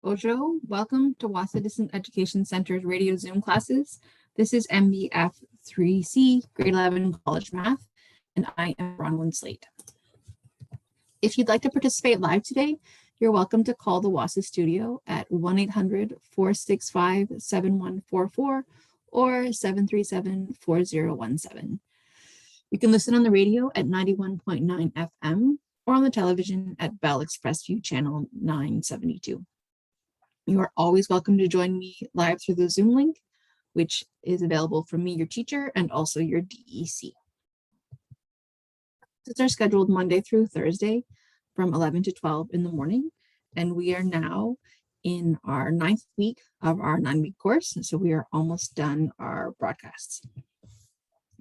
Bonjour, welcome to Wahsa Distance Education Center's radio Zoom classes. This is MBF3C, grade 11 college math, and I am Bronwyn Slate. If you'd like to participate live today, you're welcome to call the Wahsa studio at 1-800-465-7144 or 737-4017. You can listen on the radio at 91.9 FM or on the television at Bell Express View channel 972. You are always welcome to join me live through the Zoom link, which is available from me, your teacher, and also your DEC. Classes are scheduled Monday through Thursday from 11 to 12 in the morning, and we are now in our 9th week of our 9-week course, so we are almost done our broadcasts.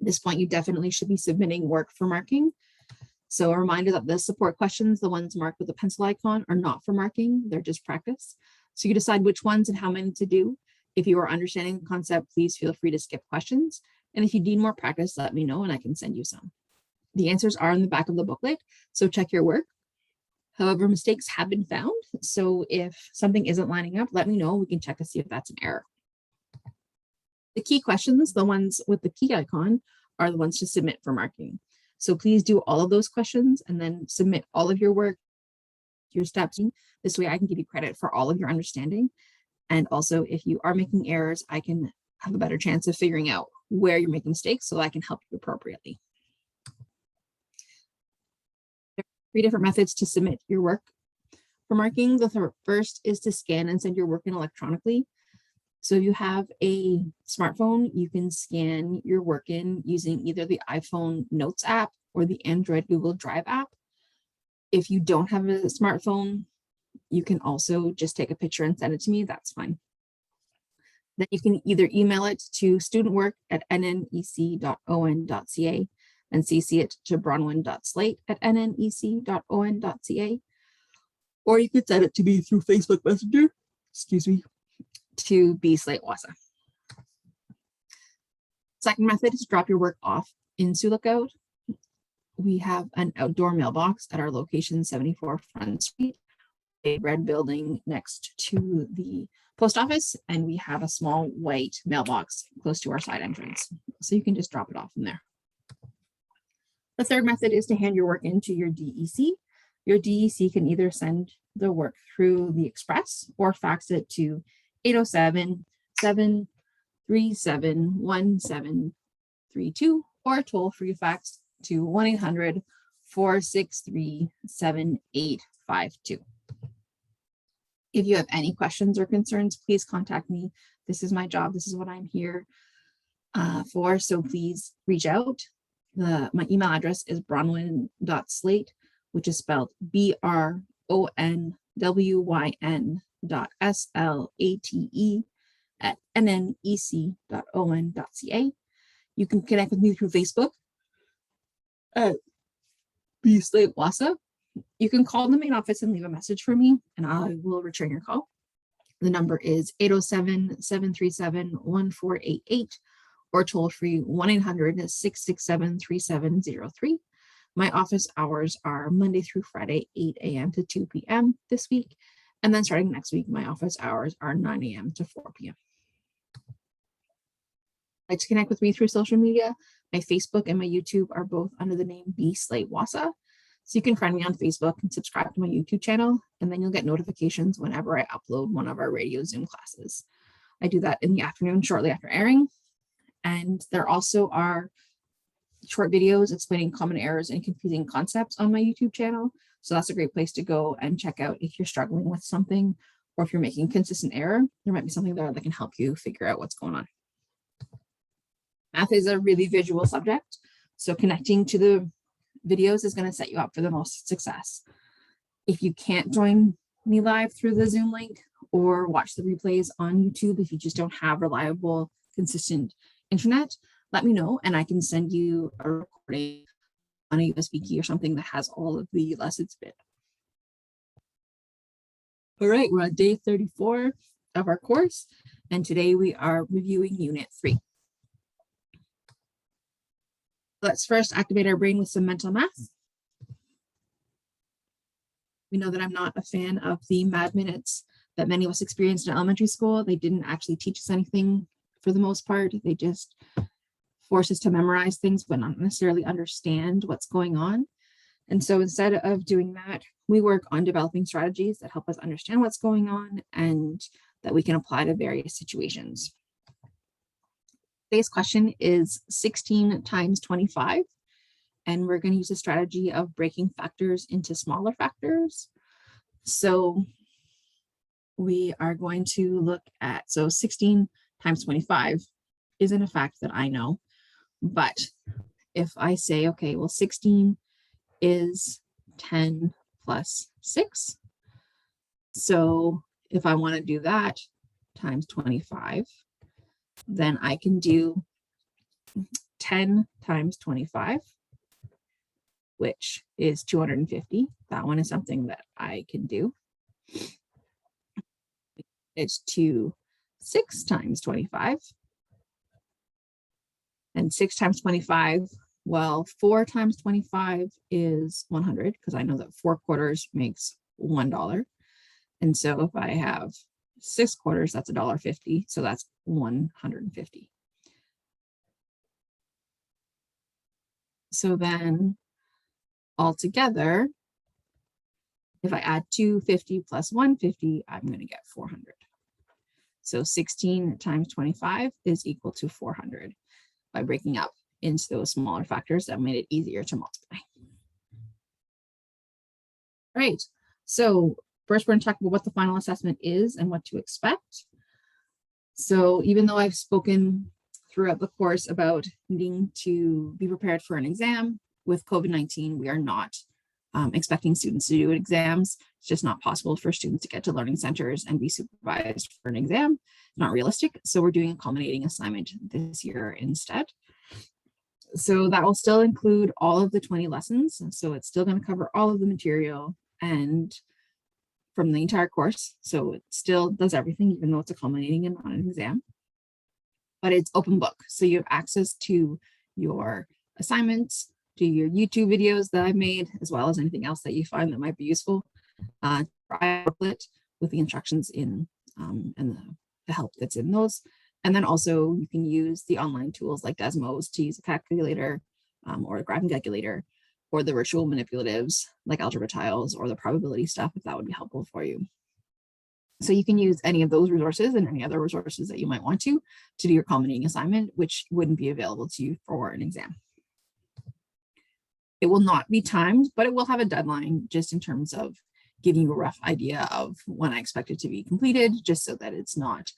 At this point, you definitely should be submitting work for marking. So a reminder that the support questions, the ones marked with the pencil icon, are not for marking, they're just practice. So you decide which ones and how many to do. If you are understanding the concept, please feel free to skip questions. And if you need more practice, let me know and I can send you some. The answers are in the back of the booklet, so check your work. However, mistakes have been found. So if something isn't lining up, let me know. We can check to see if that's an error. The key questions, the ones with the key icon, are the ones to submit for marking. So please do all of those questions and then submit all of your work, your steps. This way I can give you credit for all of your understanding. And also if you are making errors, I can have a better chance of figuring out where you're making mistakes so I can help you appropriately. There are 3 different methods to submit your work for marking. The first is to scan and send your work in electronically. So if you have a smartphone, you can scan your work in using either the iPhone Notes app or the Android Google Drive app. If you don't have a smartphone, you can also just take a picture and send it to me. That's fine. Then you can either email it to studentwork@nnec.on.ca and CC it to bronwyn.slate@nnec.on.ca, or you could send it to me through Facebook Messenger, to B Slate Wahsa. Second method is to drop your work off in Lookout. We have an outdoor mailbox at our location 74 Front Street, a red building next to the post office, and we have a small white mailbox close to our side entrance. So you can just drop it off from there. The third method is to hand your work into your DEC. Your DEC can either send the work through the Express or fax it to 807-737-1732 or a toll-free fax to 1-800-463-7852. If you have any questions or concerns, please contact me. This is my job. This is what I'm here for. So please reach out. My email address is bronwyn.slate, which is spelled BRONWYN.SLATE@nnec.on.ca. You can connect with me through Facebook at B Slate Wahsa. You can call the main office and leave a message for me, and I will return your call. The number is 807-737-1488 or toll free 1-800-667-3703. My office hours are Monday through Friday, 8 a.m. to 2 p.m. this week. And then starting next week, my office hours are 9 a.m. to 4 p.m. Like to connect with me through social media. My Facebook and my YouTube are both under the name B Slate Wahsa. So you can friend me on Facebook and subscribe to my YouTube channel, and then you'll get notifications whenever I upload one of our radio Zoom classes. I do that in the afternoon shortly after airing. And there also are short videos explaining common errors and confusing concepts on my YouTube channel. So that's a great place to go and check out if you're struggling with something or if you're making consistent error. There might be something there that can help you figure out what's going on. Math is a really visual subject, so connecting to the videos is going to set you up for the most success. If you can't join me live through the Zoom link or watch the replays on YouTube, if you just don't have reliable, consistent internet, let me know and I can send you a recording on a USB key or something that has all of the lessons bit. All right, we're on day 34 of our course, and today we are reviewing Unit 3. Let's first activate our brain with some mental math. We know that I'm not a fan of the Mad Minutes that many of us experienced in elementary school. They didn't actually teach us anything for the most part. They just force us to memorize things, but not necessarily understand what's going on. And so instead of doing that, we work on developing strategies that help us understand what's going on and that we can apply to various situations. Today's question is 16 times 25. And we're going to use a strategy of breaking factors into smaller factors. So we are going to look at, so 16 times 25 isn't a fact that I know, but if I say, okay, well, 16 is 10 plus 6. So if I want to do that times 25, then I can do 10 times 25, which is 250. That one is something that I can do. It's 6 times 25. And 6 times 25, well, 4 times 25 is 100, because I know that 4 quarters makes $1. And so if I have 6 quarters, that's $1.50. So that's 150. So then altogether, if I add 250 plus 150, I'm going to get 400. So 16 times 25 is equal to 400 by breaking up into those smaller factors that made it easier to multiply. All right, so first we're going to talk about what the final assessment is and what to expect. So even though I've spoken throughout the course about needing to be prepared for an exam, with COVID-19, we are not expecting students to do exams. It's just not possible for students to get to learning centers and be supervised for an exam. It's not realistic. So we're doing a culminating assignment this year instead. So that will still include all of the 20 lessons. So it's still going to cover all of the material and from the entire course. So it still does everything, even though it's a culminating and not an exam. But it's open book. So you have access to your assignments, to your YouTube videos that I've made, as well as anything else that you find that might be useful. Booklet with the instructions in and the help that's in those. And then also you can use the online tools like Desmos to use a calculator or a graphing calculator, or the virtual manipulatives like algebra tiles or the probability stuff, if that would be helpful for you. So you can use any of those resources and any other resources that you might want to do your culminating assignment, which wouldn't be available to you for an exam. It will not be timed, but it will have a deadline just in terms of giving you a rough idea of when I expect it to be completed, just so that it's not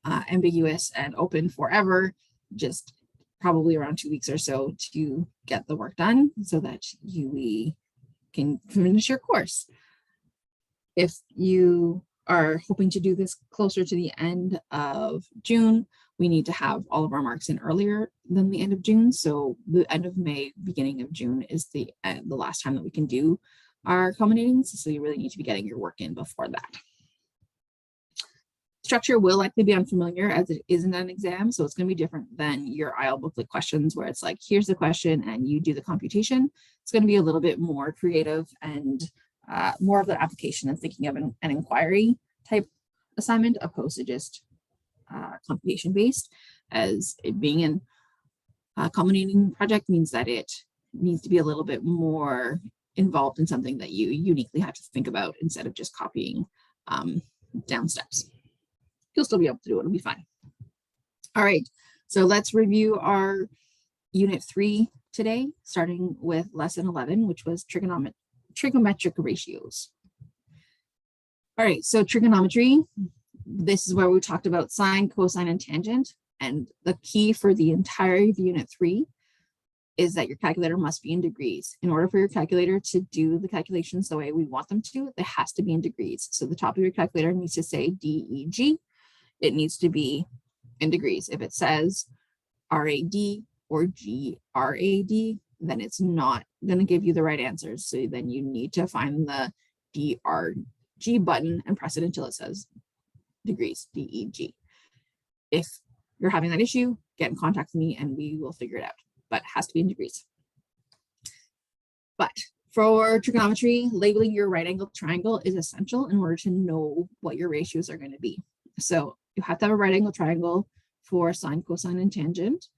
ambiguous and open forever, just probably around 2 weeks or so to get the work done so that you can finish your course. If you are hoping to do this closer to the end of June, we need to have all of our marks in earlier than the end of June. So the end of May, beginning of June is the last time that we can do our culminating. So you really need to be getting your work in before that. Structure will likely be unfamiliar as it isn't an exam. So it's going to be different than your IEL booklet questions where it's like, here's the question and you do the computation. It's going to be a little bit more creative and more of the application and thinking of an inquiry type assignment opposed to just computation based, as it being an culminating project means that it needs to be a little bit more involved in something that you uniquely have to think about instead of just copying down steps. You'll still be able to do it, it'll be fine. All right, so let's review our unit 3 today, starting with lesson 11, which was trigonometric ratios. All right, so trigonometry, this is where we talked about sine, cosine, and tangent. And the key for the entirety of unit 3 is that your calculator must be in degrees. In order for your calculator to do the calculations the way we want them to, it has to be in degrees. So the top of your calculator needs to say DEG. It needs to be in degrees. If it says RAD or GRAD, then it's not going to give you the right answers. So then you need to find the DRG button and press it until it says degrees, DEG. If you're having that issue, get in contact with me and we will figure it out, but it has to be in degrees. But For trigonometry, labeling your right angle triangle is essential in order to know what your ratios are going to be. So you have to have a right angle triangle for sine, cosine, and tangent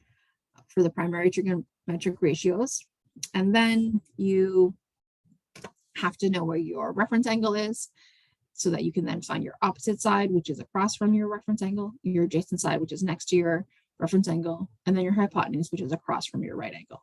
for the primary trigonometric ratios. And then you have to know where your reference angle is so that you can then find your opposite side, which is across from your reference angle, your adjacent side, which is next to your reference angle, and then your hypotenuse, which is across from your right angle.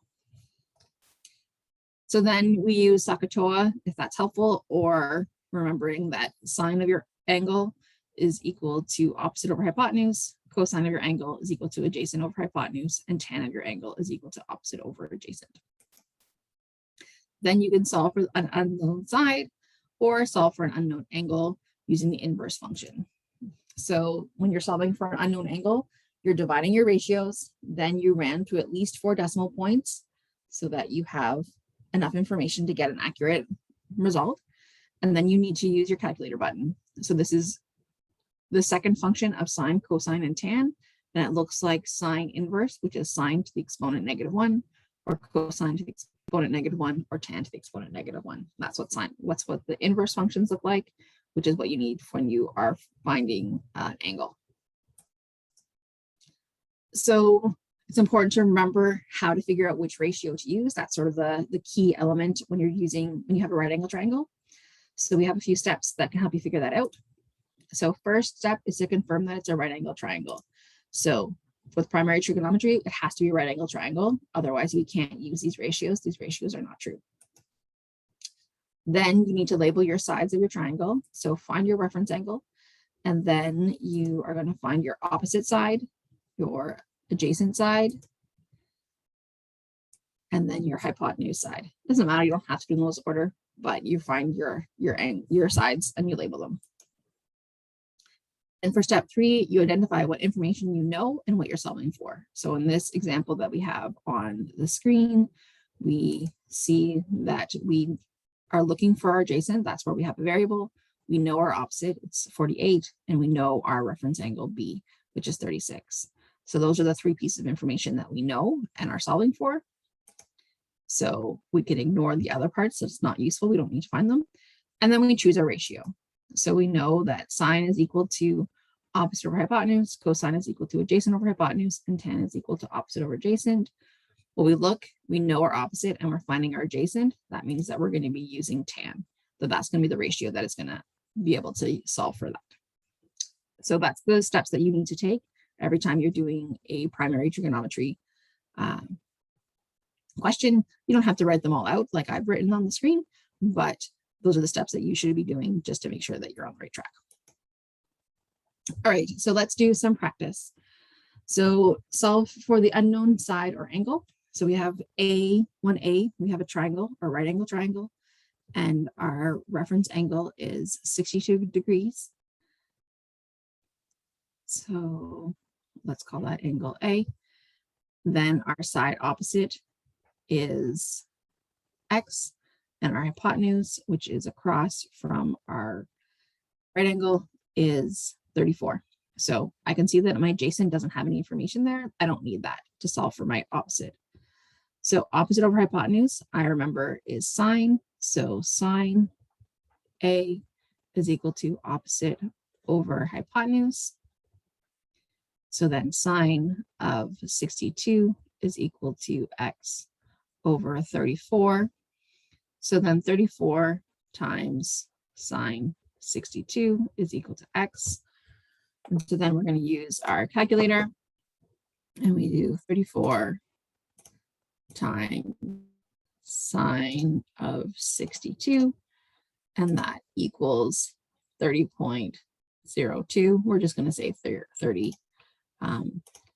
So then we use SOHCAHTOA if that's helpful, or remembering that sine of your angle is equal to opposite over hypotenuse, cosine of your angle is equal to adjacent over hypotenuse, and tan of your angle is equal to opposite over adjacent. Then you can solve for an unknown side or solve for an unknown angle using the inverse function. So when you're solving for an unknown angle, you're dividing your ratios, then you ran to at least 4 decimal points so that you have enough information to get an accurate result. And then you need to use your calculator button. So this is the second function of sine, cosine, and tan. And it looks like sine inverse, which is sine to the exponent -1, or cosine to the exponent -1, or tan to the exponent -1. That's what the inverse functions look like, which is what you need when you are finding an angle. So it's important to remember how to figure out which ratio to use. That's sort of the key element when you have a right angle triangle. So we have a few steps that can help you figure that out. So first step is to confirm that it's a right angle triangle. So with primary trigonometry, it has to be a right angle triangle. Otherwise, we can't use these ratios. These ratios are not true. Then you need to label your sides of your triangle. So find your reference angle, and then you are going to find your opposite side, your adjacent side, and then your hypotenuse side. Doesn't matter, you don't have to do in those order, but you find your sides and you label them. And for step 3, you identify what information you know and what you're solving for. So in this example that we have on the screen, we see that we are looking for our adjacent. That's where we have a variable. We know our opposite, it's 48, and we know our reference angle B, which is 36. So those are the 3 pieces of information that we know and are solving for. So we can ignore the other parts. So it's not useful. We don't need to find them. And then we choose our ratio. So we know that sine is equal to opposite over hypotenuse, cosine is equal to adjacent over hypotenuse, and tan is equal to opposite over adjacent. When we look, we know our opposite and we're finding our adjacent. That means that we're going to be using tan. So that's going to be the ratio that is going to be able to solve for that. So that's the steps that you need to take every time you're doing a primary trigonometry question. You don't have to write them all out like I've written on the screen, but those are the steps that you should be doing just to make sure that you're on the right track. All right, so let's do some practice. So solve for the unknown side or angle. So we have 1A, we have a triangle, a right angle triangle, and our reference angle is 62 degrees. So let's call that angle A. Then our side opposite is X, and our hypotenuse, which is across from our right angle, is 34. So I can see that my adjacent doesn't have any information there. I don't need that to solve for my opposite. So opposite over hypotenuse, I remember, is sine. So sine A is equal to opposite over hypotenuse. So then sine of 62 is equal to X over 34. So then 34 times sine 62 is equal to X. And so then we're going to use our calculator, and we do 34 times sine of 62, and that equals 30.02. We're just going to say 30.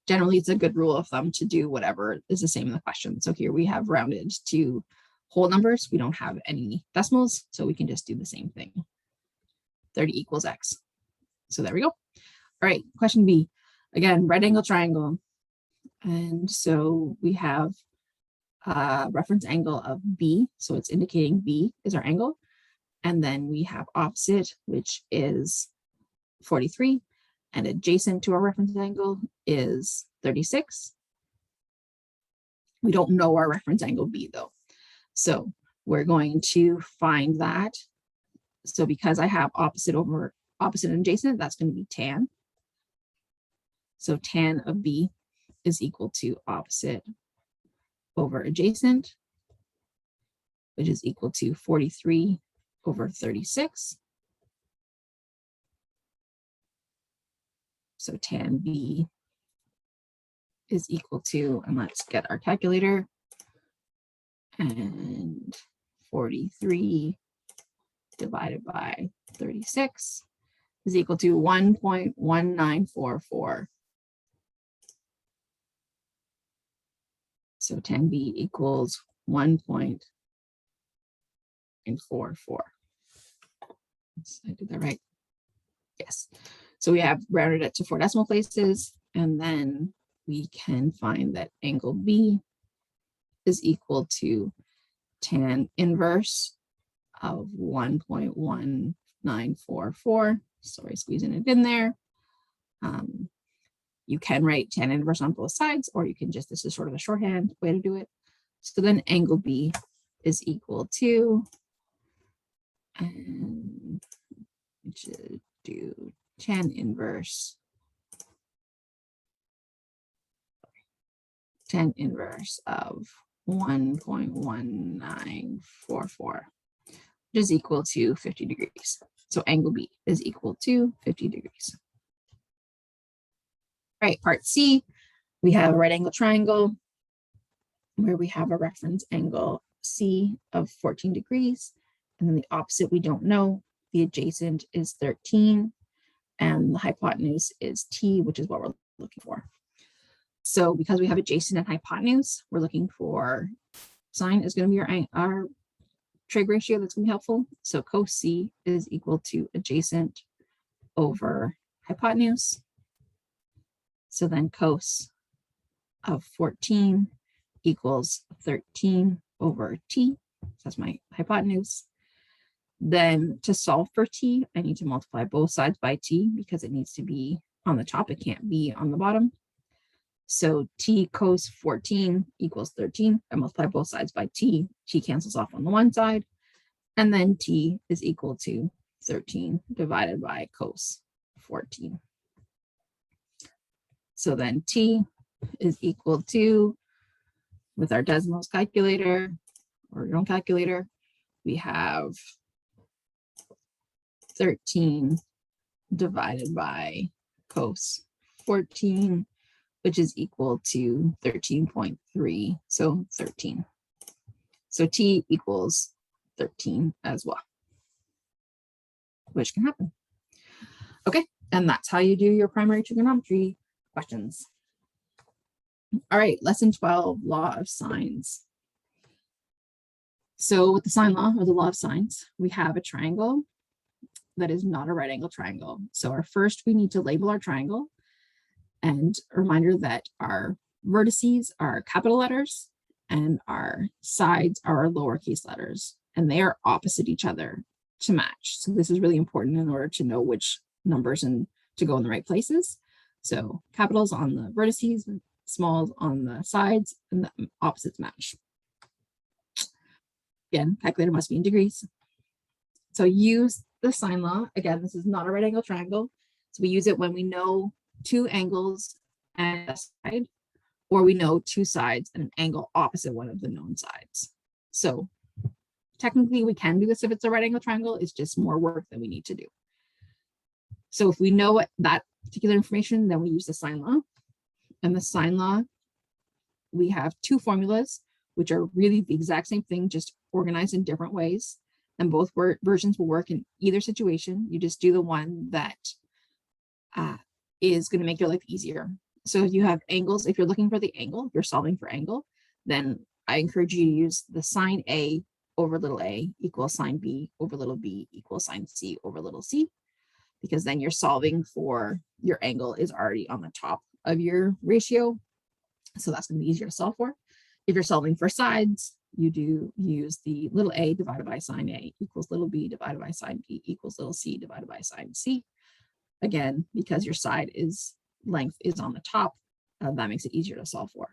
Generally, it's a good rule of thumb to do whatever is the same in the question. So here we have rounded to whole numbers. We don't have any decimals, so we can just do the same thing. 30 equals X. So there we go. All right, question B. Again, right angle triangle. And so we have a reference angle of B. So it's indicating B is our angle. And then we have opposite, which is 43. And adjacent to our reference angle is 36. We don't know our reference angle B though. So we're going to find that. So because I have opposite over opposite and adjacent, that's going to be tan. So tan of B is equal to opposite over adjacent, which is equal to 43 over 36. So tan B is equal to, and let's get our calculator, and 43 divided by 36 is equal to 1.1944. So tan B equals 1.944. I did that right? Yes. So we have rounded it to 4 decimal places, and then we can find that angle B is equal to tan inverse of 1.1944. Sorry, squeezing it in there. You can write tan inverse on both sides, or you can just, this is sort of a shorthand way to do it. So then angle B is equal to, and we should do tan inverse of 1.1944, which is equal to 50 degrees. So angle B is equal to 50 degrees. All right, part C, we have a right angle triangle where we have a reference angle C of 14 degrees. And then the opposite we don't know. The adjacent is 13. And the hypotenuse is T, which is what we're looking for. So because we have adjacent and hypotenuse, we're looking for sine is going to be our trig ratio that's going to be helpful. So cos C is equal to adjacent over hypotenuse. So then cos of 14 equals 13 over T. So that's my hypotenuse. Then to solve for T, I need to multiply both sides by T because it needs to be on the top. It can't be on the bottom. So T cos 14 equals 13. I multiply both sides by T. T cancels off on the one side. And then T is equal to 13 divided by cos 14. So then T is equal to, with our Desmos calculator or your own calculator, we have 13 divided by cos 14, which is equal to 13.3, so 13. So T equals 13 as well, which can happen. Okay, and that's how you do your primary trigonometry questions. All right, lesson 12, law of sines. So with the sine law, or the law of sines, we have a triangle that is not a right angle triangle. So first we need to label our triangle, and a reminder that our vertices are capital letters and our sides are lowercase letters, and they are opposite each other to match. So this is really important in order to know which numbers and to go in the right places. So capitals on the vertices, smalls on the sides, and the opposites match. Again, calculator must be in degrees. So use the sine law. Again, this is not a right angle triangle. So we use it when we know two angles and a side, or we know two sides and an angle opposite one of the known sides. So technically we can do this if it's a right angle triangle. It's just more work that we need to do. So if we know that particular information, then we use the sine law. And the sine law, we have two formulas, which are really the exact same thing, just organized in different ways. And both versions will work in either situation. You just do the one that is going to make your life easier. So if you have angles, if you're looking for the angle, if you're solving for angle, then I encourage you to use the sine A over little a equals sine B over little b equals sine C over little c, because then you're solving for your angle is already on the top of your ratio. So that's going to be easier to solve for. If you're solving for sides, you use the little a divided by sine A equals little b divided by sine B equals little c divided by sine C. Again, because your side is length is on the top, that makes it easier to solve for.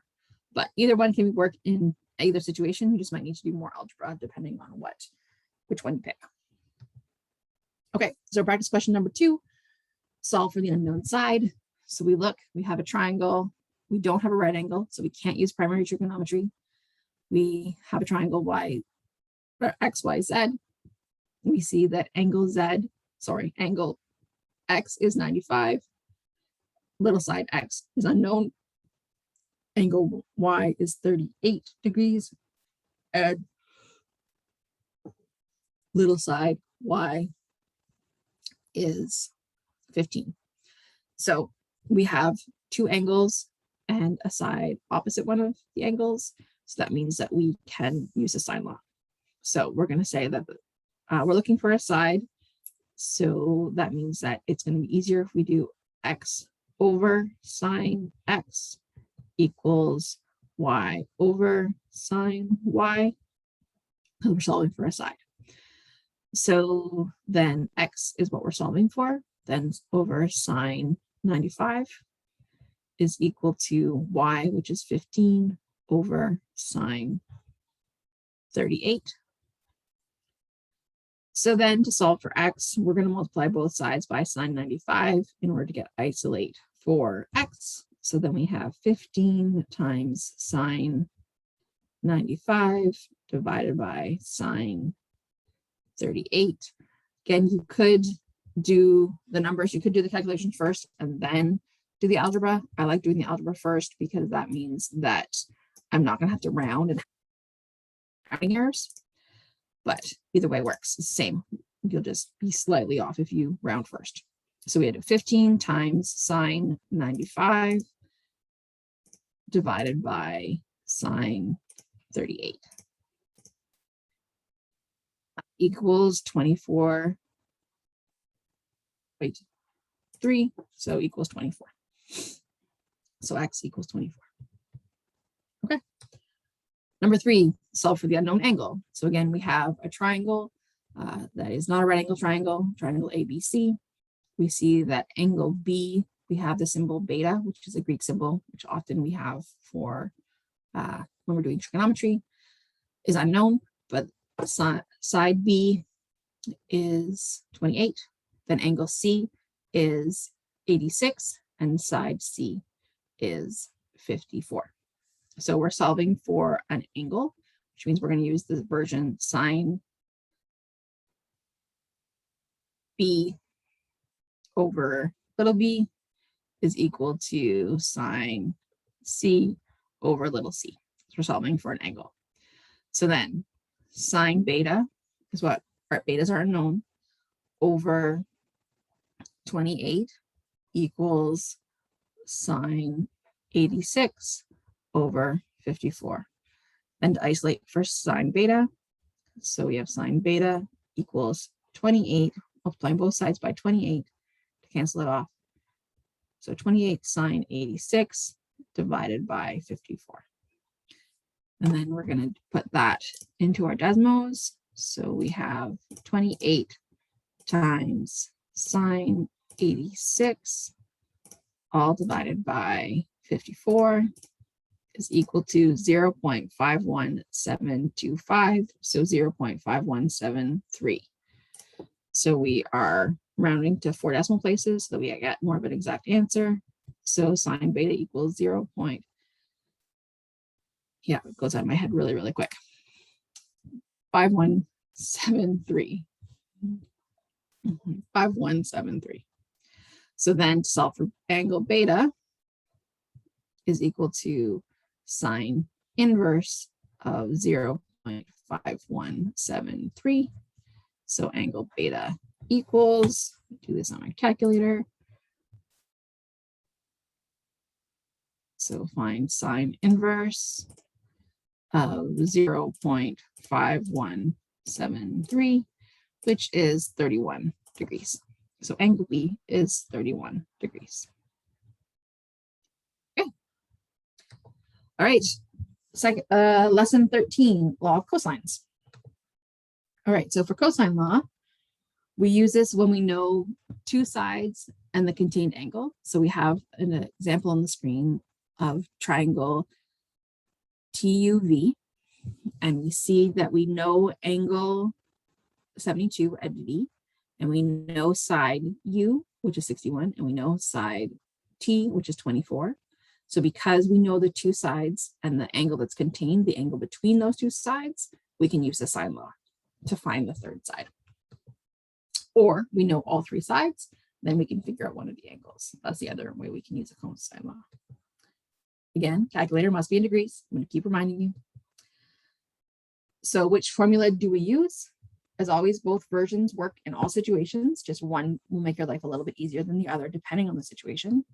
But either one can work in either situation, you just might need to do more algebra depending on which one you pick. Okay, so practice question number 2, solve for the unknown side. So we have a triangle. We don't have a right angle, so we can't use primary trigonometry. We have a triangle X, Y, Z. We see that angle X is 95. Little side X is unknown. Angle Y is 38 degrees. And little side Y is 15. So we have two angles and a side opposite one of the angles. So that means that we can use the sine law. So we're going to say that we're looking for a side. So that means that it's going to be easier if we do X over sine X equals Y over sine Y, because we're solving for a side. So then X is what we're solving for. Then over sine 95 is equal to Y, which is 15 over sine 38. So then to solve for X, we're going to multiply both sides by sine 95 in order to get isolate for X. So then we have 15 times sine 95 divided by sine 38. Again, you could do the numbers, you could do the calculations first and then do the algebra. I like doing the algebra first because that means that I'm not going to have to round and rounding errors. But either way works. It's the same. You'll just be slightly off if you round first. So we had 15 times sine 95 divided by sine 38 equals 24. Wait, 3. So equals 24. So X equals 24. Okay. Number 3, solve for the unknown angle. So again, we have a triangle that is not a right angle triangle ABC. We see that angle B, we have the symbol beta, which is a Greek symbol, which often we have for when we're doing trigonometry, is unknown, but side B is 28. Then angle C is 86, and side C is 54. So we're solving for an angle, which means we're going to use the version sine B over little b is equal to sine C over little c. So we're solving for an angle. So then sine beta is what our betas are unknown over 28 equals sine 86 over 54. And to isolate for sine beta, so we have sine beta equals 28, multiplying both sides by 28 to cancel it off. So 28 sine 86 divided by 54. And then we're going to put that into our Desmos. So we have 28 times sine 86 all divided by 54 is equal to 0.51725, so 0.5173. So we are rounding to 4 decimal places so that we get more of an exact answer. So sine beta equals 0. Yeah, it goes out of my head really, really quick. 5173. 5173. So then to solve for angle beta is equal to sine inverse of 0.5173. So angle beta equals, do this on my calculator. So find sine inverse of 0.5173, which is 31 degrees. So angle B is 31 degrees. Okay. All right. Second, lesson 13, law of cosines. All right. So for cosine law, we use this when we know two sides and the contained angle. So we have an example on the screen of triangle TUV. and we see that we know angle 72 at B, and we know side U, which is 61, and we know side T, which is 24. So because we know the two sides and the angle that's contained, the angle between those two sides, we can use the sine law to find the third side. Or we know all three sides, then we can figure out one of the angles. That's the other way we can use a cosine law. Again, calculator must be in degrees. I'm going to keep reminding you. So which formula do we use? As always, both versions work in all situations. Just one will make your life a little bit easier than the other, depending on the situation.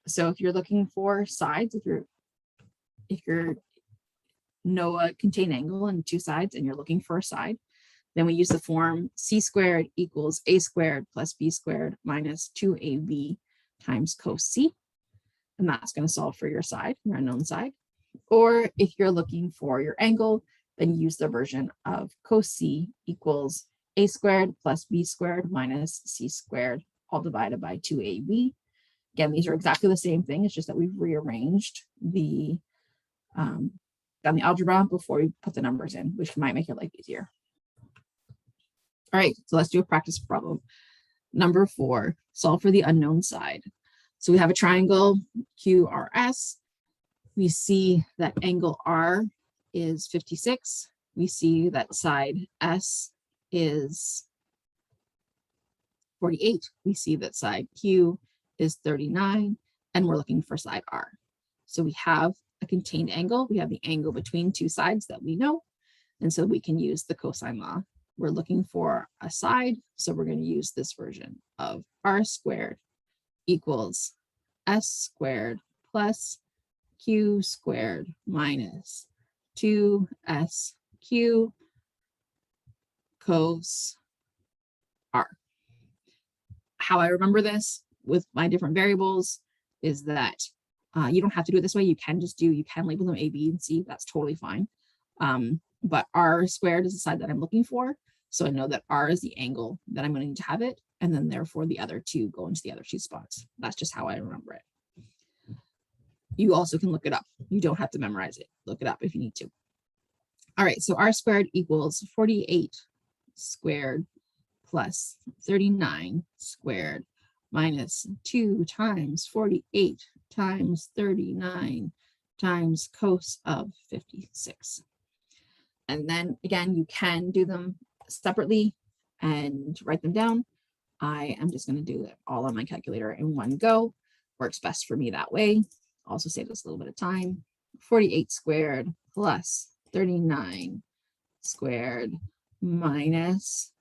So if you're looking for sides, if you're know a contained angle and two sides and you're looking for a side, then we use the form c squared equals a squared plus b squared minus 2ab times cos c. And that's going to solve for your side, your unknown side. Or if you're looking for your angle, then use the version of cos c equals a squared plus b squared minus c squared, all divided by 2ab. Again, these are exactly the same thing. It's just that we've rearranged the done the algebra before we put the numbers in, which might make your life easier. All right, so let's do a practice problem. Number 4, solve for the unknown side. So we have a triangle QRS. We see that angle R is 56. We see that side S is 48. We see that side Q is 39, and we're looking for side R. So we have a contained angle. We have the angle between two sides that we know, and so we can use the cosine law. We're looking for a side, so we're going to use this version of R squared equals S squared plus Q squared minus 2SQ cos R. How I remember this with my different variables is that you don't have to do it this way. You can label them A, B, and C. That's totally fine. But R squared is the side that I'm looking for. So I know that R is the angle that I'm going to need to have it. And then therefore the other two go into the other two spots. That's just how I remember it. You also can look it up. You don't have to memorize it. Look it up if you need to. All right, so R squared equals 48 squared plus 39 squared minus 2 times 48 times 39 times cos of 56. And then again, you can do them separately and write them down. I am just going to do it all on my calculator in one go. Works best for me that way. Also saves us a little bit of time. 48 squared plus 39 squared minus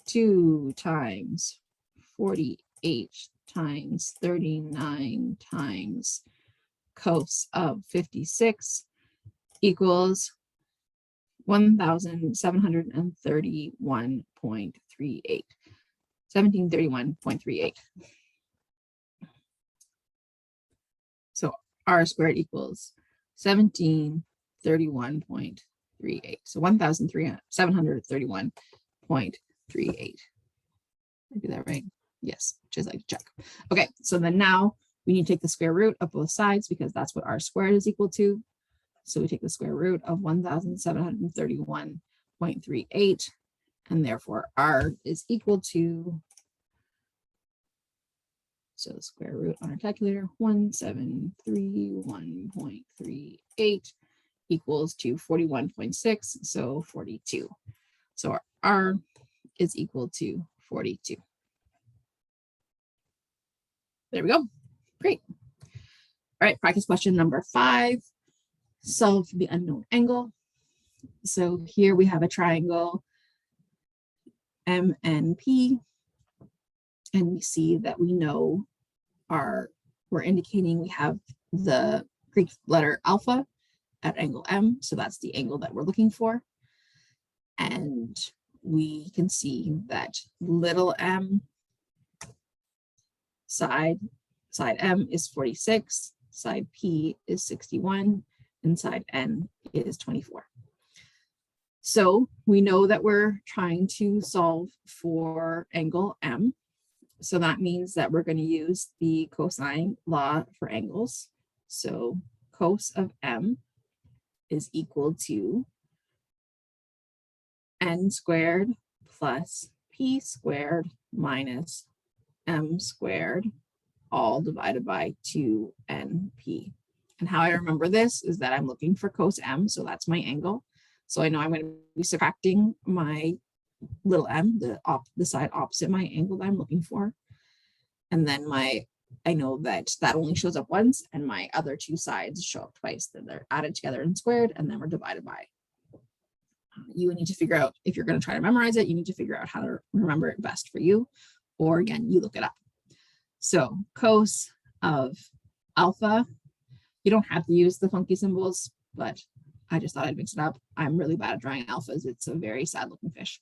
2 times 48 times 39 times cos of 56 equals 1731.38. 1731.38. So R squared equals 1731.38. So 1731.38. Did I do that right? Yes, just like to check. Okay, so then now we need to take the square root of both sides because that's what R squared is equal to. So we take the square root of 1731.38, and therefore R is equal to, so the square root on our calculator, 1731.38 equals to 41.6, so 42. So our R is equal to 42. There we go. Great. All right, practice question number 5. Solve the unknown angle. So here we have a triangle MNP, and we see that we know we're indicating we have the Greek letter alpha at angle M, so that's the angle that we're looking for. And we can see that little m side M is 46, side P is 61, and side N is 24. So we know that we're trying to solve for angle M. So that means that we're going to use the cosine law for angles. So cos of M is equal to n squared plus p squared minus m squared, all divided by 2np. And how I remember this is that I'm looking for cos m, so that's my angle. So I know I'm going to be subtracting my little m, the side opposite my angle that I'm looking for. And then I know that that only shows up once, and my other two sides show up twice. Then they're added together and squared, and then we're divided by. You need to figure out, if you're going to try to memorize it, you need to figure out how to remember it best for you. Or again, you look it up. So cos of alpha, you don't have to use the funky symbols, but I just thought I'd mix it up. I'm really bad at drawing alphas. It's a very sad looking fish.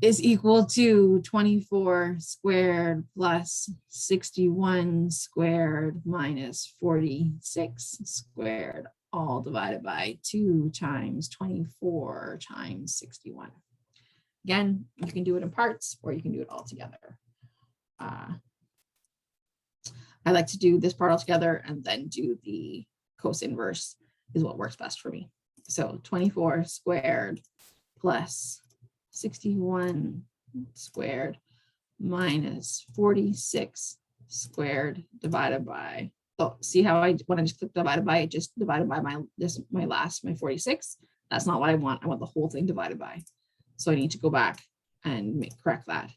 Is equal to 24 squared plus 61 squared minus 46 squared, all divided by 2 times 24 times 61. Again, you can do it in parts or you can do it all together. I like to do this part all together and then do the cos inverse is what works best for me. So 24 squared plus 61 squared minus 46 squared divided by, oh, see how when I just click divided by, it just divided by my 46. That's not what I want. I want the whole thing divided by. So I need to go back and correct that.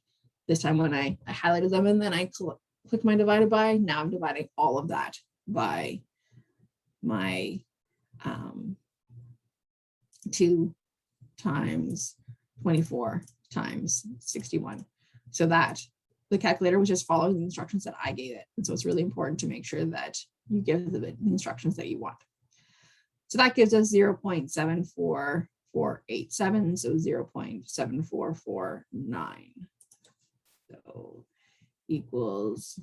This time when I highlighted them and then I click my divided by, now I'm dividing all of that by my 2 times 24 times 61. So that the calculator was just following the instructions that I gave it. And so it's really important to make sure that you give the instructions that you want. So that gives us 0.74487, so 0.7449. So equals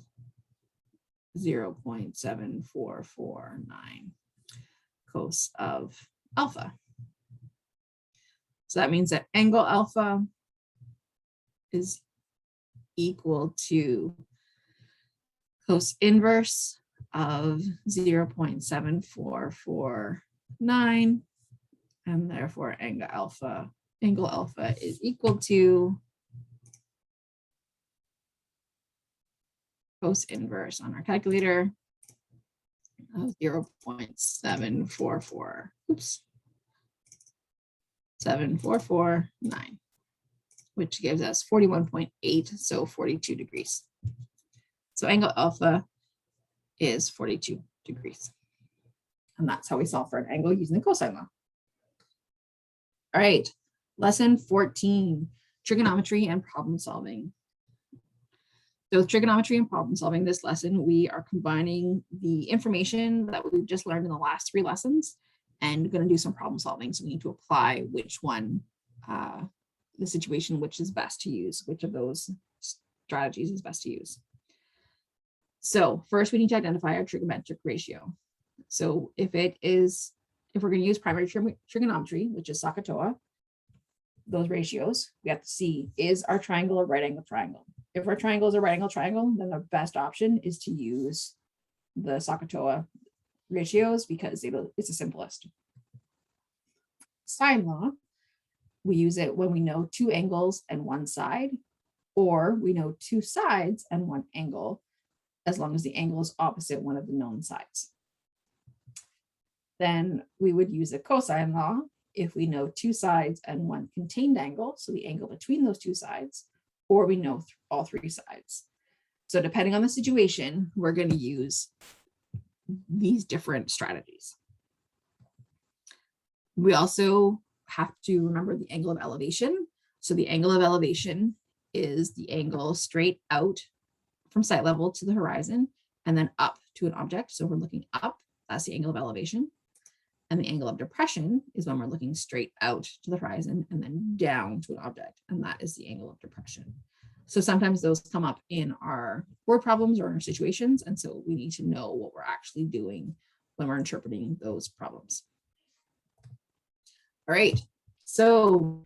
0.7449 cos of alpha. So that means that angle alpha is equal to cos inverse of 0.7449, and therefore angle alpha is equal to cos inverse on our calculator of 0.7449, which gives us 41.8, so 42 degrees. So angle alpha is 42 degrees. And that's how we solve for an angle using the cosine law. All right, lesson 14, trigonometry and problem solving. So with trigonometry and problem solving, this lesson, we are combining the information that we've just learned in the last 3 lessons and going to do some problem solving. So we need to apply which one, the situation which is best to use, which of those strategies is best to use. So first we need to identify our trigonometric ratio. So if we're going to use primary trigonometry, which is SOHCAHTOA, those ratios, we have to see, is our triangle a right angle triangle? If our triangle is a right angle triangle, then the best option is to use the SOHCAHTOA ratios because it's the simplest. Sine law, we use it when we know 2 angles and 1 side, or we know 2 sides and 1 angle, as long as the angle is opposite one of the known sides. Then we would use a cosine law if we know 2 sides and 1 contained angle, so the angle between those 2 sides, or we know all 3 sides. So depending on the situation, we're going to use these different strategies. We also have to remember the angle of elevation. So the angle of elevation is the angle straight out from sight level to the horizon and then up to an object. So we're looking up, that's the angle of elevation. And the angle of depression is when we're looking straight out to the horizon and then down to an object. And that is the angle of depression. So sometimes those come up in our word problems or in our situations. And so we need to know what we're actually doing when we're interpreting those problems. All right, so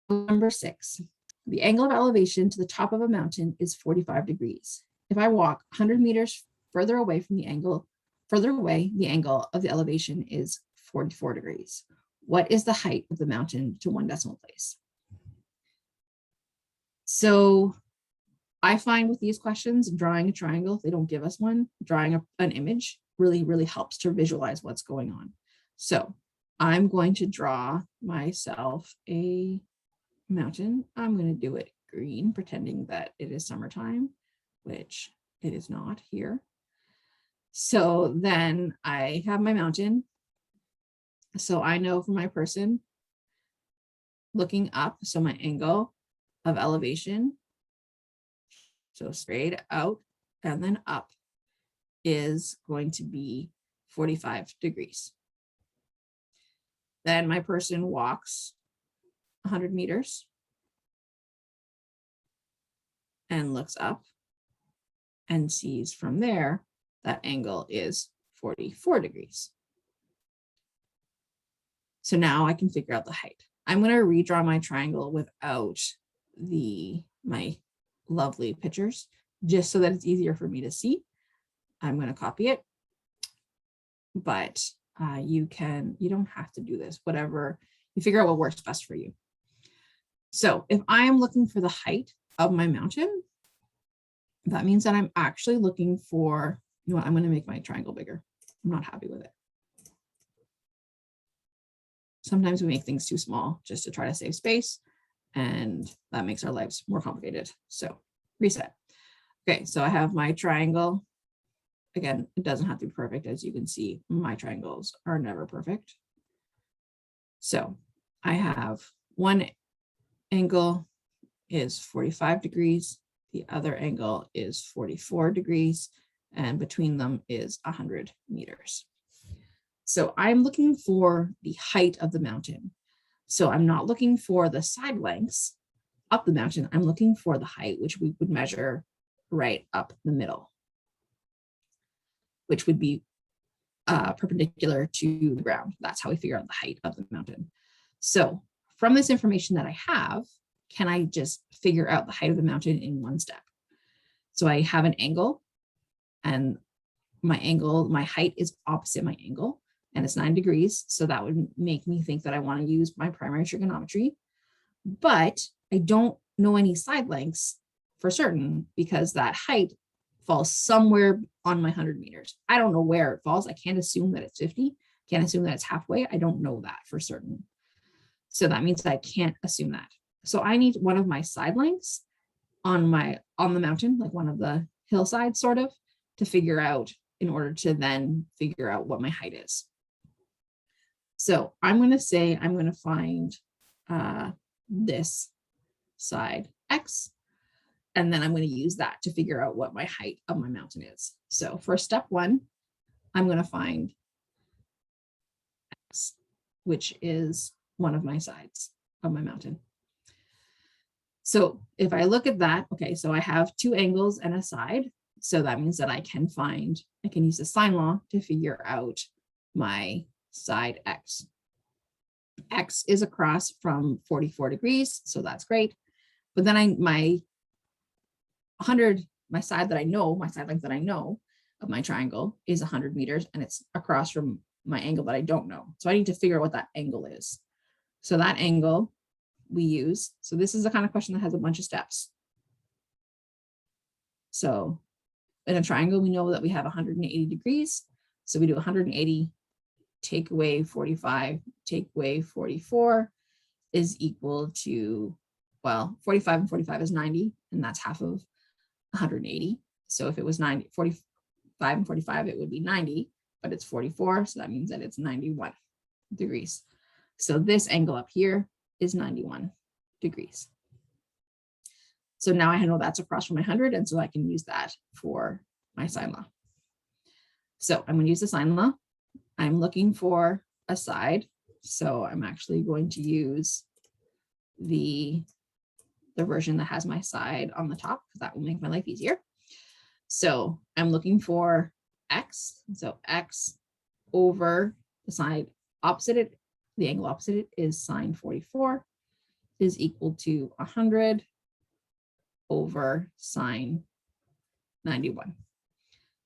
number 6, the angle of elevation to the top of a mountain is 45 degrees. If I walk 100 meters further away from the angle, the angle of the elevation is 44 degrees. what is the height of the mountain to 1 decimal place? So I find with these questions, drawing a triangle, if they don't give us one, drawing an image really, really helps to visualize what's going on. So I'm going to draw myself a mountain. I'm going to do it green, pretending that it is summertime, which it is not here. So then I have my mountain. So I know for my person looking up, so my angle of elevation, so straight out and then up, is going to be 45 degrees. Then my person walks 100 meters and looks up and sees from there that angle is 44 degrees. So now I can figure out the height. I'm going to redraw my triangle without my lovely pictures, just so that it's easier for me to see. I'm going to copy it, but you don't have to do this, whatever, you figure out what works best for you. So if I am looking for the height of my mountain, that means that I'm actually looking for, you know what, I'm going to make my triangle bigger. I'm not happy with it. Sometimes we make things too small just to try to save space, and that makes our lives more complicated. So reset. Okay, so I have my triangle. Again, it doesn't have to be perfect. As you can see, my triangles are never perfect. So I have one angle is 45 degrees. The other angle is 44 degrees. And between them is 100 meters. So I'm looking for the height of the mountain. So I'm not looking for the side lengths up the mountain. I'm looking for the height, which we would measure right up the middle, which would be perpendicular to the ground. That's how we figure out the height of the mountain. So from this information that I have, can I just figure out the height of the mountain in one step? So I have an angle, and my height is opposite my angle, and it's 9 degrees. So that would make me think that I want to use my primary trigonometry, but I don't know any side lengths for certain because that height falls somewhere on my 100 meters. I don't know where it falls. I can't assume that it's 50. Can't assume that it's halfway. I don't know that for certain. So that means that I can't assume that. So I need one of my side lengths on the mountain, like one of the hillsides sort of, to figure out in order to then figure out what my height is. So I'm going to say I'm going to find this side X, and then I'm going to use that to figure out what my height of my mountain is. So for step 1, I'm going to find X, which is one of my sides of my mountain. So if I look at that, okay, so I have 2 angles and a side. So that means that I can use the sine law to figure out my side X. X is across from 44 degrees, so that's great. But then my side that I know, my side length that I know of my triangle is 100 meters, and it's across from my angle that I don't know. So I need to figure out what that angle is. So that angle we use, so this is the kind of question that has a bunch of steps. So in a triangle, we know that we have 180 degrees. So we do 180, take away 45, take away 44 is equal to, well, 45 and 45 is 90, and that's half of 180. So if it was 45 and 45, it would be 90, but it's 44. So that means that it's 91 degrees. So this angle up here is 91 degrees. So now I know that's across from my 100, and so I can use that for my sine law. So I'm going to use the sine law. I'm looking for a side. So I'm actually going to use the version that has my side on the top, because that will make my life easier. So I'm looking for X. So X over the side opposite it, the angle opposite it is sine 44 is equal to 100 over sine 91.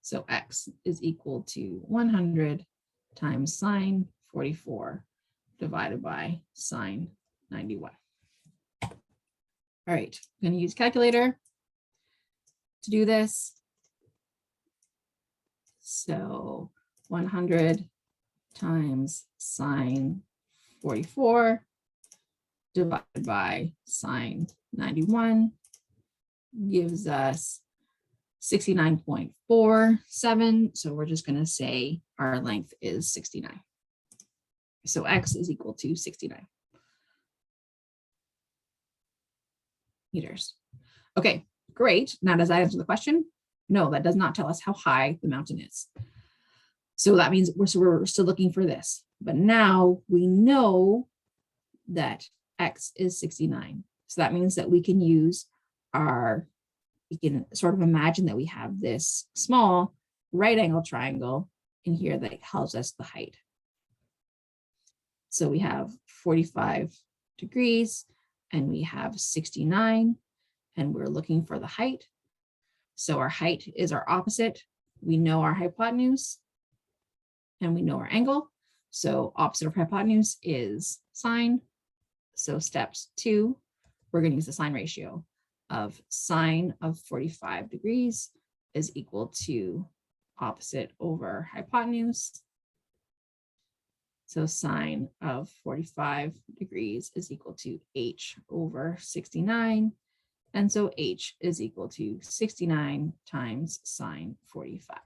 So X is equal to 100 times sine 44 divided by sine 91. All right, I'm going to use calculator to do this. So 100 times sine 44 divided by sine 91 gives us 69.47. So we're just going to say our length is 69. So x is equal to 69 meters. Okay, great. Now, does that answer the question? No, that does not tell us how high the mountain is. So that means we're still looking for this. But now we know that x is 69. So that means that we can use we can sort of imagine that we have this small right angle triangle in here that tells us the height. So we have 45 degrees and we have 69 and we're looking for the height. So our height is our opposite. We know our hypotenuse and we know our angle. So opposite of hypotenuse is sine. So steps 2, we're going to use the sine ratio of sine of 45 degrees is equal to opposite over hypotenuse. So sine of 45 degrees is equal to h over 69. And so h is equal to 69 times sine 45.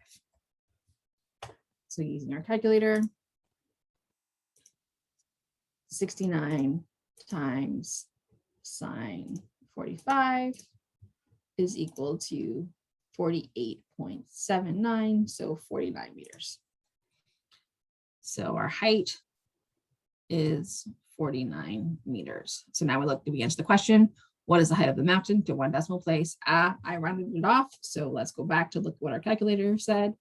So using our calculator, 69 times sine 45 is equal to 48.79, so 49 meters. So our height is 49 meters. So now we answer the question, what is the height of the mountain to one decimal place? I rounded it off, so let's go back to look what our calculator said,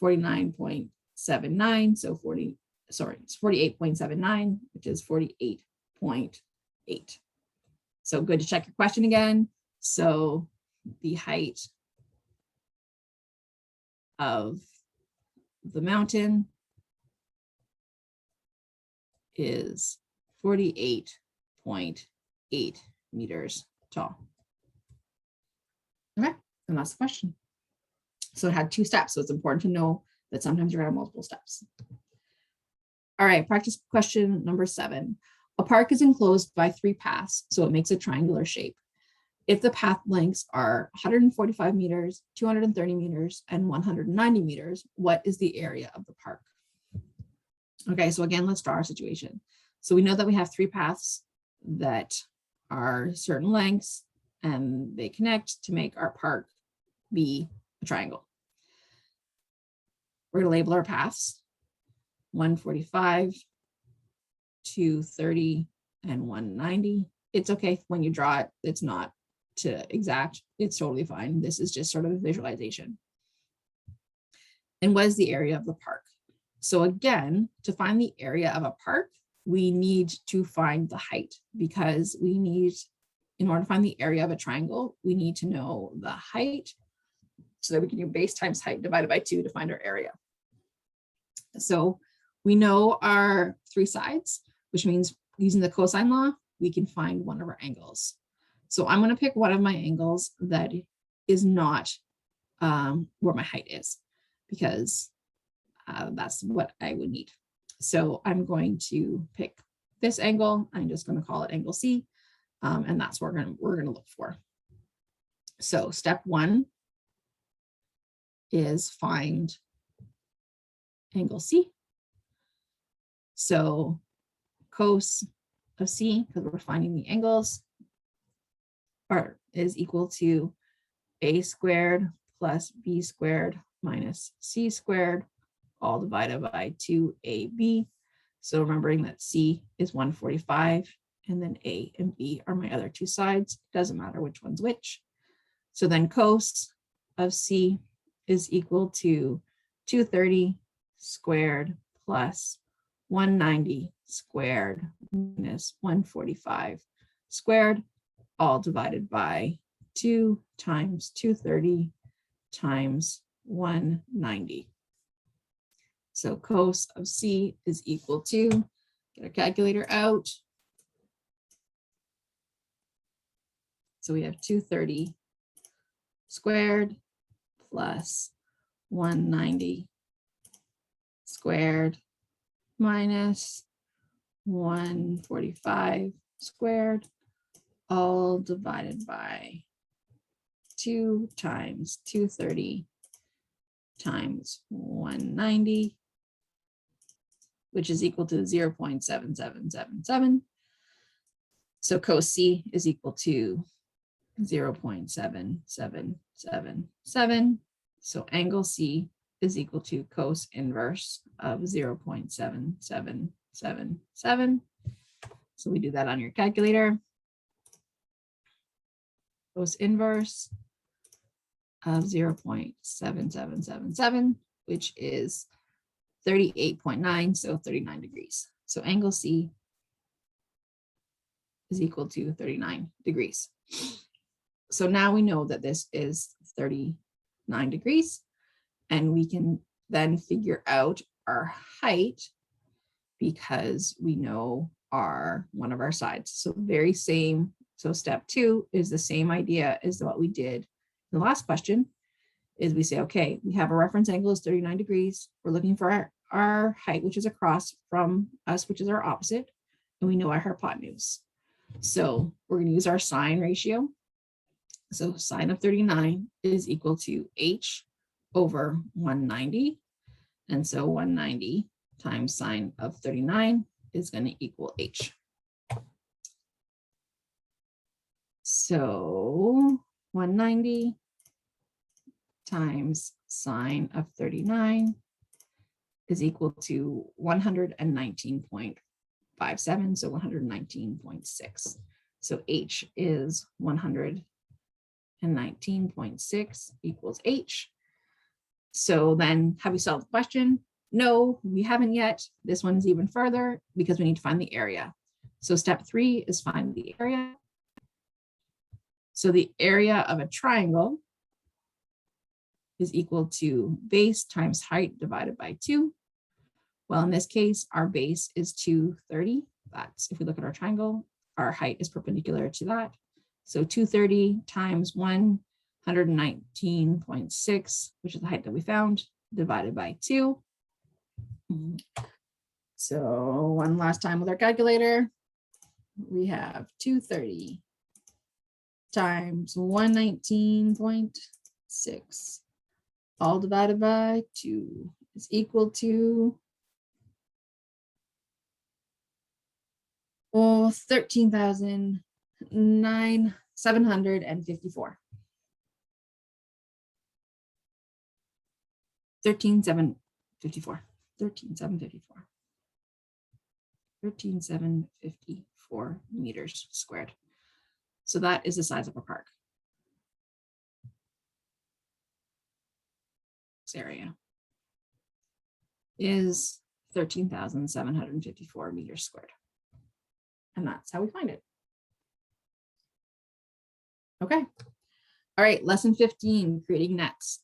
49.79, so it's 48.79, which is 48.8. So good to check your question again. So the height of the mountain is 48.8 meters tall. Okay, and that's the question. So it had 2 steps, so it's important to know that sometimes you're going to have multiple steps. All right, practice question number 7. A park is enclosed by 3 paths, so it makes a triangular shape. If the path lengths are 145 meters, 230 meters, and 190 meters, what is the area of the park? Okay, so again, let's draw our situation. So we know that we have 3 paths that are certain lengths, and they connect to make our park be a triangle. We're going to label our paths, 145, 230, and 190. It's okay when you draw it, it's not to exact, it's totally fine. This is just sort of a visualization. And what is the area of the park? So again, to find the area of a park, we need to find the height, because we need, in order to find the area of a triangle, we need to know the height so that we can do base times height divided by 2 to find our area. So we know our 3 sides, which means using the cosine law, we can find one of our angles. So I'm going to pick one of my angles that is not where my height is, because that's what I would need. So I'm going to pick this angle. I'm just going to call it angle C, and that's what we're going to look for. So step 1 is find angle C. So cos of C, because we're finding the angles, is equal to a squared plus b squared minus c squared, all divided by 2ab. So remembering that C is 145, and then A and B are my other 2 sides. Doesn't matter which one's which. So then cos of C is equal to 230 squared plus 190 squared minus 145 squared, all divided by 2 times 230 times 190. So cos of C is equal to Get our calculator out. So we have 230 squared plus 190 squared minus 145 squared, all divided by 2 times 230 times 190, which is equal to 0.7777. So cos C is equal to 0.7777. So angle C is equal to cos inverse of 0.7777. So we do that on your calculator. Cos inverse of 0.7777, which is 38.9, so 39 degrees. So angle C is equal to 39 degrees. So now we know that this is 39 degrees, and we can then figure out our height because we know one of our sides. So very same. So step 2 is the same idea as what we did in the last question, is we say, okay, we have a reference angle is 39 degrees. We're looking for our height, which is across from us, which is our opposite, and we know our hypotenuse. So we're going to use our sine ratio. So sine of 39 is equal to h over 190. And so 190 times sine of 39 is going to equal h. So 190 times sine of 39 is equal to 119.57, so 119.6. So h is 119.6 equals h. So then have we solved the question? No, we haven't yet. This one is even further because we need to find the area. So step 3 is find the area. So the area of a triangle is equal to base times height divided by 2. Well, in this case, our base is 230. That's, if we look at our triangle, our height is perpendicular to that. So 230 times 119.6, which is the height that we found, divided by 2. So one last time with our calculator, we have 230 times 119.6, all divided by 2 is equal to 13,754. 13,754 meters squared. So that is the size of a park. This area is 13,754 meters squared. And that's how we find it. Okay. All right, lesson 15, creating nets.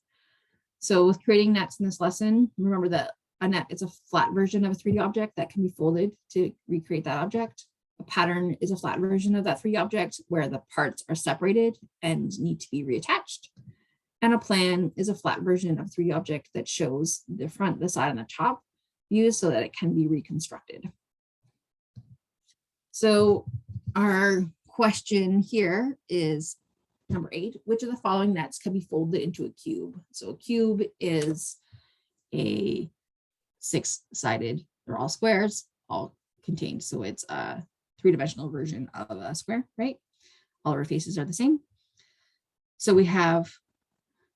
So with creating nets in this lesson, remember that a net is a flat version of a 3D object that can be folded to recreate that object. A pattern is a flat version of that 3D object where the parts are separated and need to be reattached. And a plan is a flat version of a 3D object that shows the front, the side, and the top views so that it can be reconstructed. So our question here is number 8, which of the following nets can be folded into a cube? So a cube is a 6-sided, they're all squares, all contained. So it's a 3-dimensional version of a square, right? All our faces are the same. So we have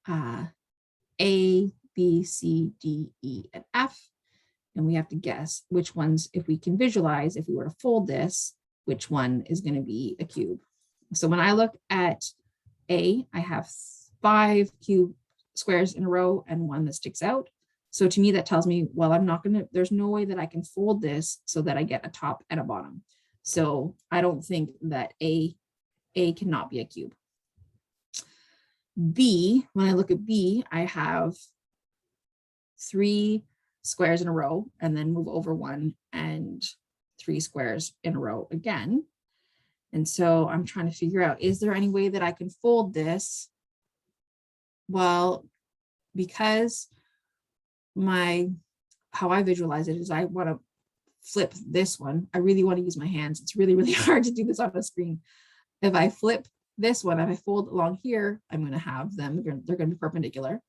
A, B, C, D, E, and F. And we have to guess which ones, if we can visualize, if we were to fold this, which one is going to be a cube. So when I look at A, I have 5 cube squares in a row and one that sticks out. So to me, that tells me, well, I'm not going to, there's no way that I can fold this so that I get a top and a bottom. So I don't think that A cannot be a cube. B, when I look at B, I have 3 squares in a row and then move over one and 3 squares in a row again. And so I'm trying to figure out, is there any way that I can fold this? Well, because how I visualize it is I want to flip this one. I really want to use my hands. It's really, really hard to do this on a screen. If I flip this one, if I fold along here, I'm going to have them, they're going to be perpendicular,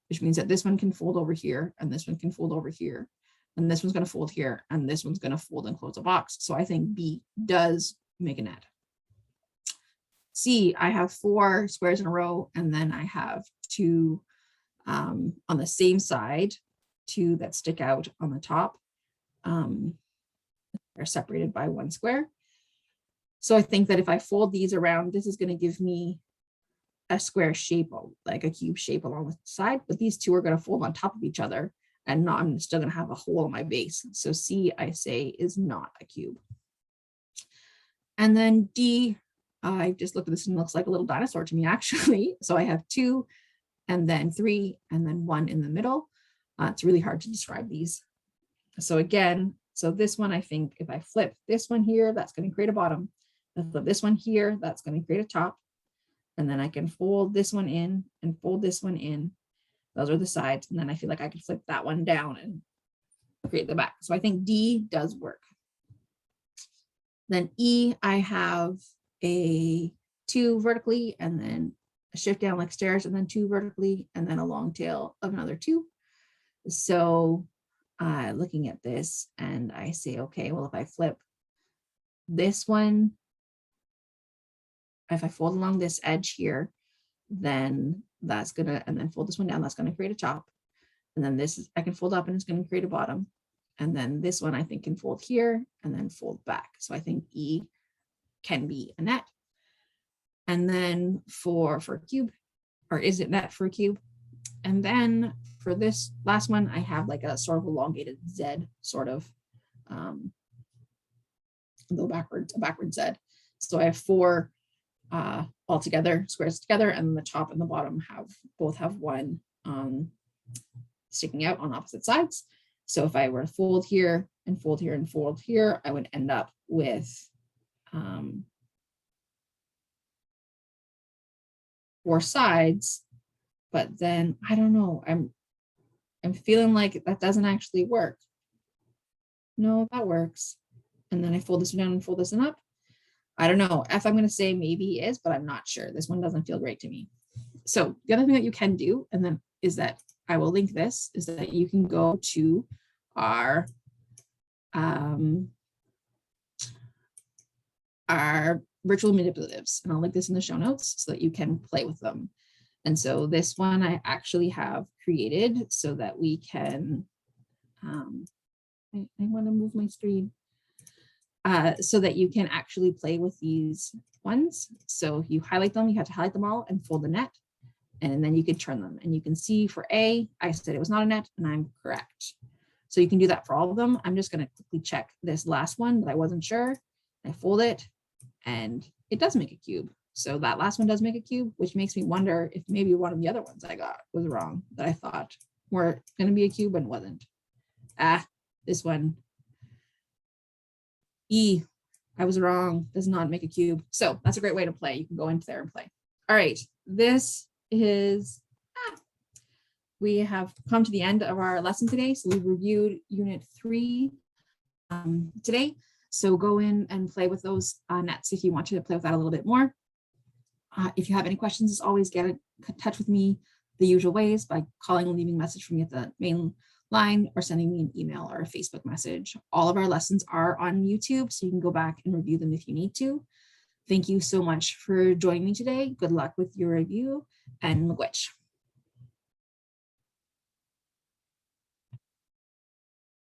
which means that this one can fold over here and this one can fold over here. And this one's going to fold here and this one's going to fold and close a box. So I think B does make a net. C, I have 4 squares in a row, and then I have 2 on the same side, 2 that stick out on the top. Are separated by 1 square. So I think that if I fold these around, this is going to give me a square shape, like a cube shape along the side, but these 2 are going to fold on top of each other, and I'm still going to have a hole in my base. So C, I say, is not a cube. And then D, I just looked at this and it looks like a little dinosaur to me, actually. So I have 2 and then 3 and then 1 in the middle. It's really hard to describe these. So again, so this one, I think if I flip this one here, that's going to create a bottom. If I flip this one here, that's going to create a top. And then I can fold this one in and fold this one in. Those are the sides. And then I feel like I could flip that one down and create the back. So I think D does work. Then E, I have a 2 vertically and then a shift down like stairs and then 2 vertically and then a long tail of another 2. So looking at this and I say, okay, well, if I flip this one, if I fold along this edge here, then that's gonna, and then fold this one down, that's gonna create a top. And then this is, I can fold up and it's gonna create a bottom. And then this one I think can fold here and then fold back. So I think E can be a net. And then for a cube, or is it net for a cube? And then for this last one, I have like a sort of elongated Z sort of, go backwards, a backward Z. So I have 4 all together, squares together, and the top and the bottom both have 1 sticking out on opposite sides. So if I were to fold here and fold here and fold here, I would end up with 4 sides. But then I don't know, I'm feeling like that doesn't actually work. No, that works. And then I fold this down and fold this one up. I don't know. F, I'm going to say maybe is, but I'm not sure. This one doesn't feel great to me. So the other thing that you can do, and then is that I will link this, is that you can go to our virtual manipulatives, and I'll link this in the show notes so that you can play with them. And so this one I actually have created so that we can, I want to move my screen, so that you can actually play with these ones. So if you highlight them, you have to highlight them all and fold the net, and then you can turn them. And you can see for A, I said it was not a net, and I'm correct. So you can do that for all of them. I'm just going to quickly check this last one that I wasn't sure. I fold it, and it does make a cube. So that last one does make a cube, which makes me wonder if maybe one of the other ones I got was wrong, that I thought were going to be a cube and wasn't. This one, E, I was wrong, does not make a cube. So that's a great way to play. You can go into there and play. All right, this is, we have come to the end of our lesson today. So we've reviewed Unit 3 today. So go in and play with those nets if you want to play with that a little bit more. If you have any questions, as always, get in touch with me the usual ways by calling and leaving a message for me at the main line or sending me an email or a Facebook message. All of our lessons are on YouTube, so you can go back and review them if you need to. Thank you so much for joining me today. Good luck with your review, and miigwech.